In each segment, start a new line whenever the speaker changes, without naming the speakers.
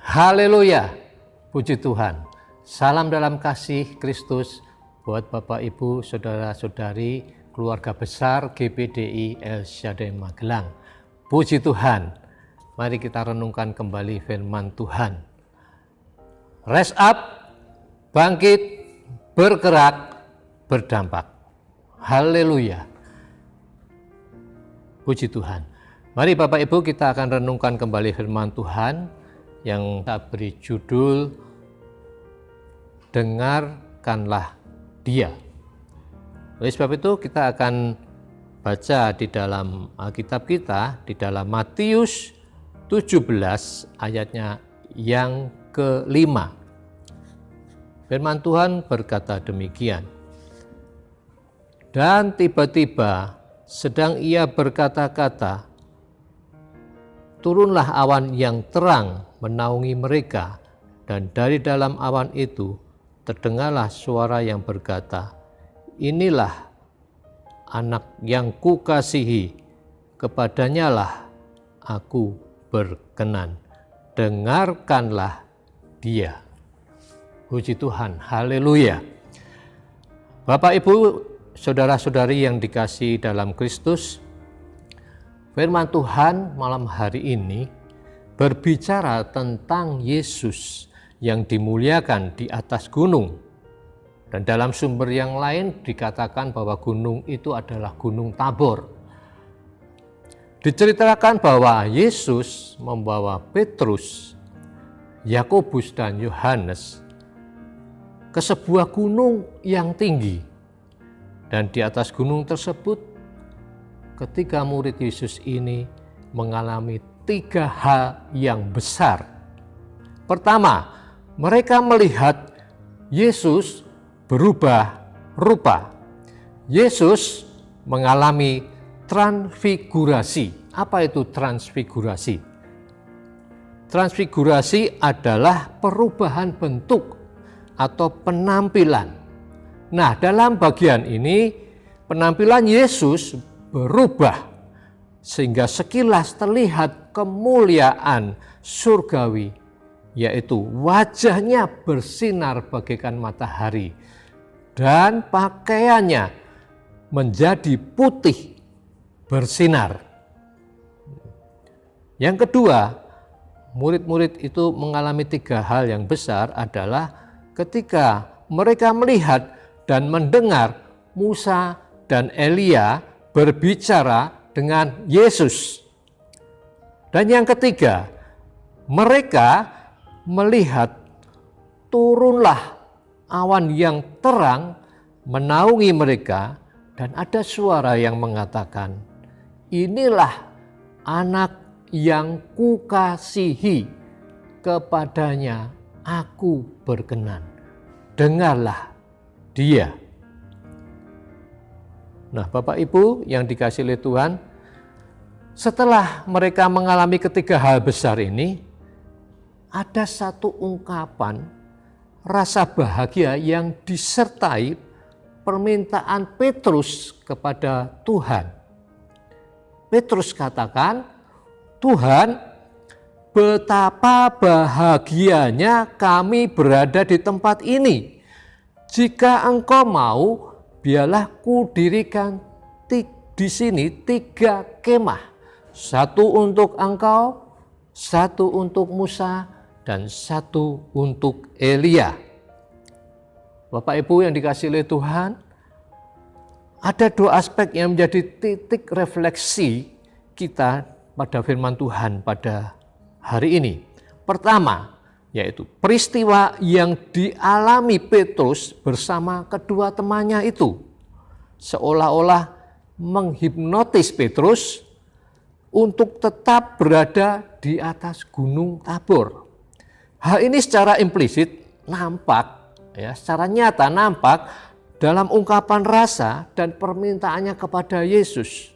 Haleluya, puji Tuhan. Salam dalam kasih Kristus buat Bapak, Ibu, Saudara-saudari, keluarga besar GPDI El Shaddai Magelang. Puji Tuhan, mari kita renungkan kembali firman Tuhan. Rise up, bangkit, bergerak, berdampak. Haleluya, puji Tuhan. Mari Bapak Ibu, kita akan renungkan kembali firman Tuhan yang kita beri judul Dengarkanlah Dia. Oleh sebab itu kita akan baca di dalam Alkitab kita, di dalam Matius 17 ayatnya yang kelima. Firman Tuhan berkata demikian. Dan tiba-tiba sedang ia berkata-kata, turunlah awan yang terang menaungi mereka, dan dari dalam awan itu terdengarlah suara yang berkata, inilah anak yang kukasihi, kepadanyalah aku berkenan, dengarkanlah dia. Puji Tuhan, haleluya. Bapak, Ibu, saudara-saudari yang dikasihi dalam Kristus, firman Tuhan malam hari ini berbicara tentang Yesus yang dimuliakan di atas gunung. Dan dalam sumber yang lain dikatakan bahwa gunung itu adalah Gunung Tabor. Diceritakan bahwa Yesus membawa Petrus, Yakobus, dan Yohanes ke sebuah gunung yang tinggi. Dan di atas gunung tersebut, ketiga murid Yesus ini mengalami 3 hal yang besar. Pertama, mereka melihat Yesus berubah rupa. Yesus mengalami transfigurasi. Apa itu transfigurasi? Transfigurasi adalah perubahan bentuk atau penampilan. Nah, dalam bagian ini penampilan Yesus berubah sehingga sekilas terlihat kemuliaan surgawi, yaitu wajahnya bersinar bagaikan matahari dan pakaiannya menjadi putih bersinar. Yang kedua, murid-murid itu mengalami 3 hal yang besar adalah ketika mereka melihat dan mendengar Musa dan Elia berbicara dengan Yesus. Dan yang ketiga, mereka melihat turunlah awan yang terang menaungi mereka, dan ada suara yang mengatakan, inilah anak yang kukasihi, kepadanya aku berkenan, dengarlah dia. Nah, Bapak Ibu yang dikasihi oleh Tuhan, setelah mereka mengalami 3 hal besar ini, ada satu ungkapan rasa bahagia yang disertai permintaan Petrus kepada Tuhan. Petrus katakan, Tuhan, betapa bahagianya kami berada di tempat ini. Jika Engkau mau, biarlah kudirikan di sini 3 kemah. 1 untuk Engkau, 1 untuk Musa, dan 1 untuk Elia. Bapak Ibu yang dikasihi oleh Tuhan, ada 2 aspek yang menjadi titik refleksi kita pada firman Tuhan pada hari ini. Pertama, yaitu peristiwa yang dialami Petrus bersama kedua temannya itu seolah-olah menghipnotis Petrus untuk tetap berada di atas Gunung Tabor. Hal ini secara implisit nampak, secara nyata nampak dalam ungkapan rasa dan permintaannya kepada Yesus,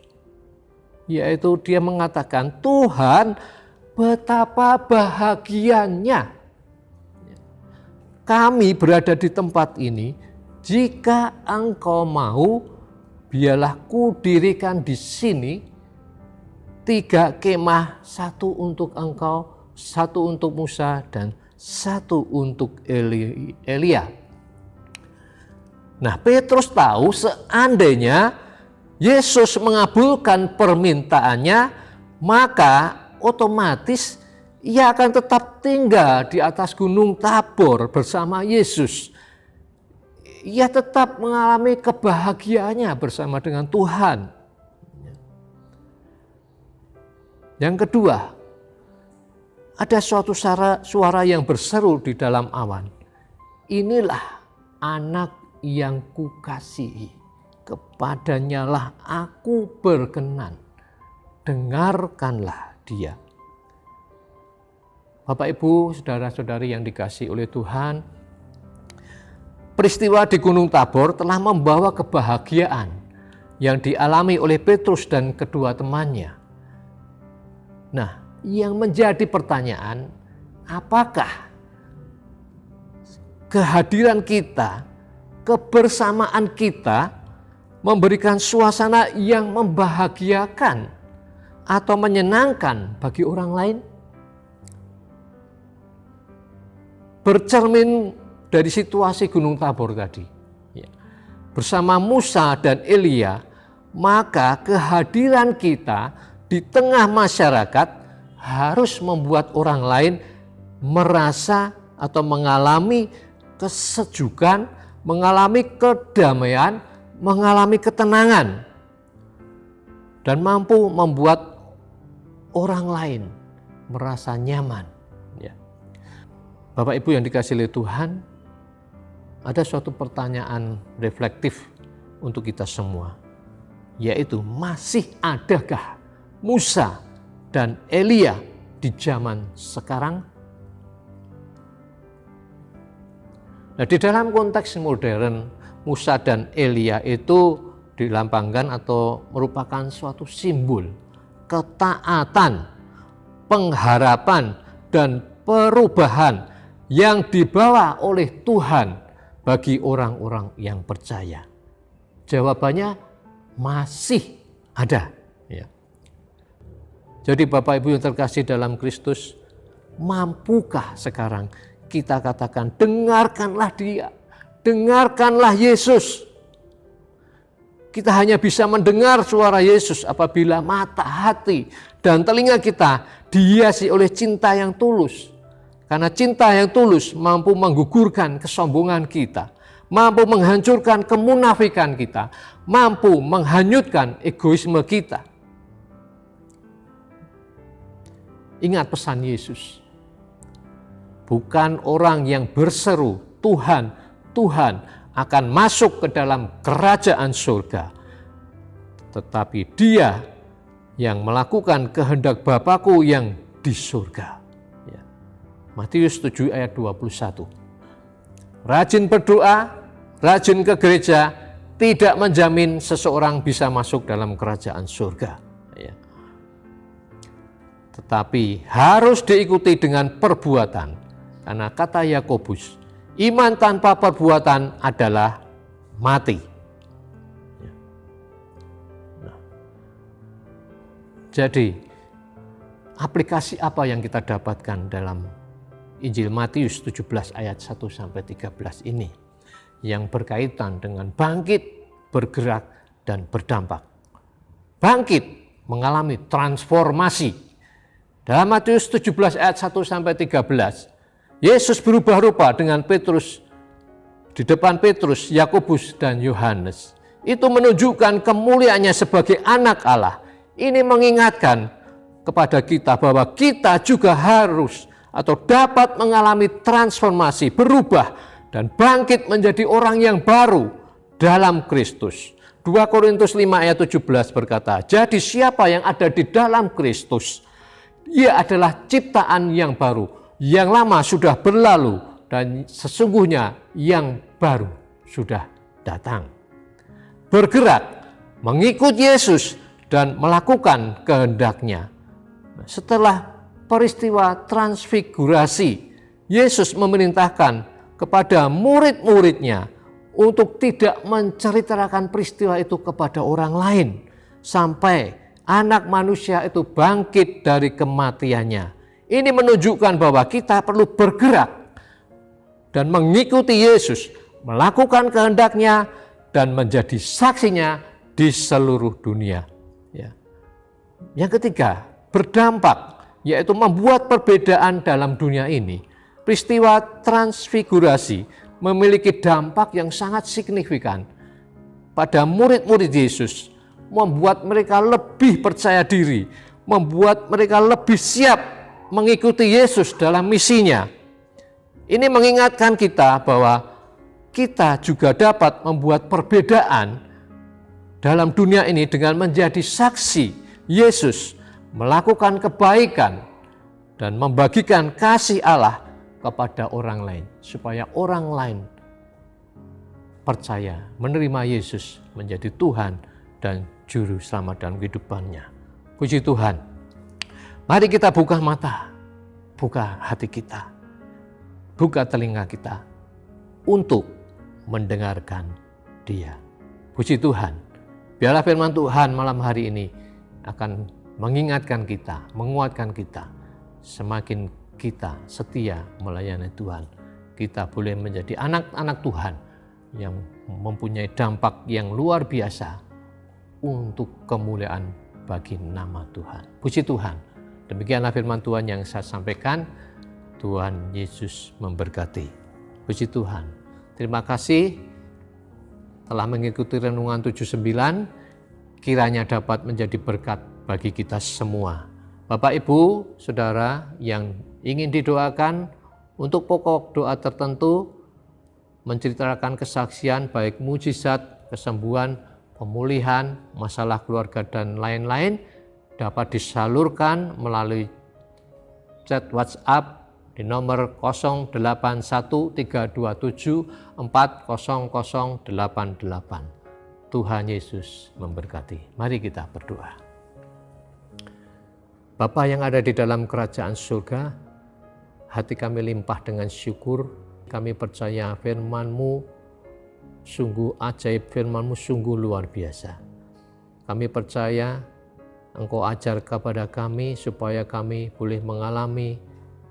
yaitu dia mengatakan, Tuhan, betapa bahagianya kami berada di tempat ini. Jika Engkau mau, biarlah kudirikan di sini 3 kemah, 1 untuk engkau, 1 untuk Musa, dan 1 untuk Elia. Nah, Petrus tahu seandainya Yesus mengabulkan permintaannya, maka otomatis ia akan tetap tinggal di atas Gunung Tabor bersama Yesus. Ia tetap mengalami kebahagiaannya bersama dengan Tuhan. Yang kedua, ada suatu suara yang berseru di dalam awan. Inilah anak yang kukasihi, kepadanya lah aku berkenan, dengarkanlah dia. Bapak, Ibu, saudara-saudari yang dikasihi oleh Tuhan, peristiwa di Gunung Tabor telah membawa kebahagiaan yang dialami oleh Petrus dan kedua temannya. Nah, yang menjadi pertanyaan, apakah kehadiran kita, kebersamaan kita memberikan suasana yang membahagiakan atau menyenangkan bagi orang lain? Bercermin dari situasi Gunung Tabor tadi, bersama Musa dan Elia, maka kehadiran kita di tengah masyarakat harus membuat orang lain merasa atau mengalami kesejukan, mengalami kedamaian, mengalami ketenangan, dan mampu membuat orang lain merasa nyaman. Bapak, Ibu yang dikasihi oleh Tuhan, ada suatu pertanyaan reflektif untuk kita semua, yaitu masih adakah Musa dan Elia di zaman sekarang? Nah, di dalam konteks modern, Musa dan Elia itu dilambangkan atau merupakan suatu simbol ketaatan, pengharapan, dan perubahan yang dibawa oleh Tuhan bagi orang-orang yang percaya. Jawabannya masih ada. Ya. Jadi Bapak Ibu yang terkasih dalam Kristus, mampukah sekarang kita katakan, dengarkanlah dia, dengarkanlah Yesus. Kita hanya bisa mendengar suara Yesus apabila mata, hati, dan telinga kita dihiasi oleh cinta yang tulus. Karena cinta yang tulus mampu menggugurkan kesombongan kita, mampu menghancurkan kemunafikan kita, mampu menghanyutkan egoisme kita. Ingat pesan Yesus. Bukan orang yang berseru, Tuhan, Tuhan, akan masuk ke dalam kerajaan surga, tetapi dia yang melakukan kehendak Bapa-Ku yang di surga. Matius 7 ayat 21. Rajin berdoa, rajin ke gereja, tidak menjamin seseorang bisa masuk dalam kerajaan surga. Tetapi harus diikuti dengan perbuatan. Karena kata Yakobus, iman tanpa perbuatan adalah mati. Jadi, aplikasi apa yang kita dapatkan dalam Injil Matius 17 ayat 1-13 ini yang berkaitan dengan bangkit, bergerak, dan berdampak. Bangkit mengalami transformasi. Dalam Matius 17 ayat 1-13, Yesus berubah rupa dengan Petrus, di depan Petrus, Yakobus, dan Yohanes. Itu menunjukkan kemuliaannya sebagai anak Allah. Ini mengingatkan kepada kita bahwa kita juga harus atau dapat mengalami transformasi, berubah, dan bangkit menjadi orang yang baru dalam Kristus. 2 Korintus 5 ayat 17 berkata, jadi siapa yang ada di dalam Kristus, ia adalah ciptaan yang baru, yang lama sudah berlalu, dan sesungguhnya yang baru sudah datang. Bergerak, mengikut Yesus, dan melakukan kehendak-Nya. Setelah peristiwa transfigurasi, Yesus memerintahkan kepada murid-muridnya untuk tidak menceritakan peristiwa itu kepada orang lain sampai Anak manusia itu bangkit dari kematiannya. Ini menunjukkan bahwa kita perlu bergerak dan mengikuti Yesus, melakukan kehendaknya dan menjadi saksinya di seluruh dunia. Ya. Yang ketiga, berdampak, yaitu membuat perbedaan dalam dunia ini. Peristiwa transfigurasi memiliki dampak yang sangat signifikan pada murid-murid Yesus, membuat mereka lebih percaya diri, membuat mereka lebih siap mengikuti Yesus dalam misinya. Ini mengingatkan kita bahwa kita juga dapat membuat perbedaan dalam dunia ini dengan menjadi saksi Yesus, melakukan kebaikan dan membagikan kasih Allah kepada orang lain, supaya orang lain percaya menerima Yesus menjadi Tuhan dan Juru Selamat dalam kehidupannya. Puji Tuhan. Mari kita buka mata, buka hati kita, buka telinga kita untuk mendengarkan Dia. Puji Tuhan. Biarlah firman Tuhan malam hari ini akan mengingatkan kita, menguatkan kita. Semakin kita setia melayani Tuhan, kita boleh menjadi anak-anak Tuhan yang mempunyai dampak yang luar biasa untuk kemuliaan bagi nama Tuhan. Puji Tuhan. Demikianlah firman Tuhan yang saya sampaikan. Tuhan Yesus memberkati. Puji Tuhan. Terima kasih telah mengikuti renungan 79. Kiranya dapat menjadi berkat bagi kita semua. Bapak, Ibu, Saudara yang ingin didoakan untuk pokok doa tertentu, menceritakan kesaksian baik mujizat, kesembuhan, pemulihan, masalah keluarga dan lain-lain, dapat disalurkan melalui chat WhatsApp di nomor 081327400088. Tuhan Yesus memberkati. Mari kita berdoa. Bapa yang ada di dalam kerajaan surga, hati kami limpah dengan syukur. Kami percaya firman-Mu sungguh ajaib, firman-Mu sungguh luar biasa. Kami percaya Engkau ajar kepada kami supaya kami boleh mengalami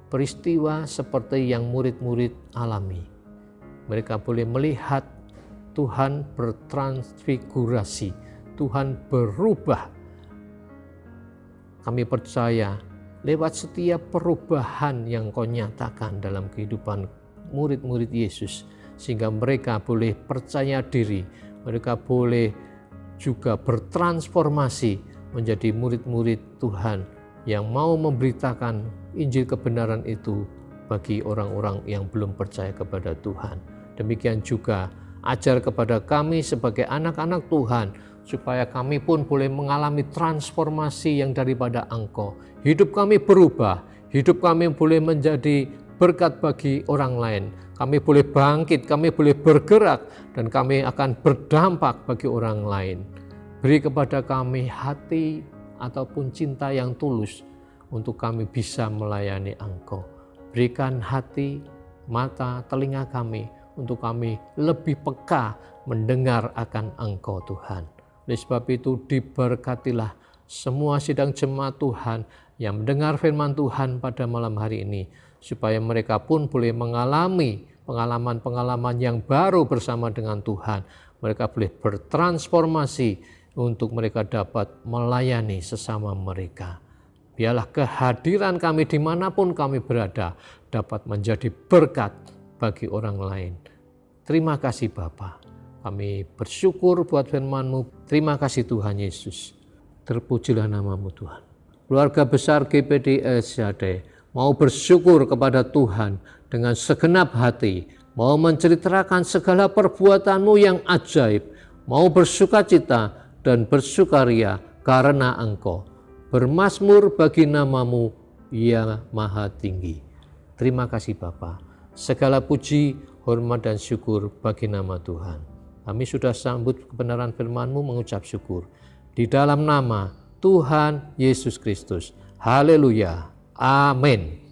peristiwa seperti yang murid-murid alami. Mereka boleh melihat Tuhan bertransfigurasi, Tuhan berubah. Kami percaya lewat setiap perubahan yang Kau nyatakan dalam kehidupan murid-murid Yesus, sehingga mereka boleh percaya diri, mereka boleh juga bertransformasi menjadi murid-murid Tuhan yang mau memberitakan Injil kebenaran itu bagi orang-orang yang belum percaya kepada Tuhan. Demikian juga ajar kepada kami sebagai anak-anak Tuhan, supaya kami pun boleh mengalami transformasi yang daripada Engkau. Hidup kami berubah, hidup kami boleh menjadi berkat bagi orang lain. Kami boleh bangkit, kami boleh bergerak, dan kami akan berdampak bagi orang lain. Beri kepada kami hati ataupun cinta yang tulus untuk kami bisa melayani Engkau. Berikan hati, mata, telinga kami untuk kami lebih peka mendengar akan Engkau Tuhan. Oleh sebab itu diberkatilah semua sidang jemaat Tuhan yang mendengar firman Tuhan pada malam hari ini, supaya mereka pun boleh mengalami pengalaman-pengalaman yang baru bersama dengan Tuhan. Mereka boleh bertransformasi untuk mereka dapat melayani sesama mereka. Biarlah kehadiran kami dimanapun kami berada dapat menjadi berkat bagi orang lain. Terima kasih Bapa. Kami bersyukur buat firman-Mu. Terima kasih Tuhan Yesus. Terpujilah nama-Mu Tuhan. Keluarga besar GPD LCD mau bersyukur kepada Tuhan dengan segenap hati, mau menceritakan segala perbuatan-Mu yang ajaib, mau bersukacita dan bersukaria karena Engkau. Bermazmur bagi nama-Mu yang maha tinggi. Terima kasih Bapa. Segala puji, hormat dan syukur bagi nama Tuhan. Kami sudah sambut kebenaran firman-Mu, mengucap syukur. Di dalam nama Tuhan Yesus Kristus. Haleluya. Amin.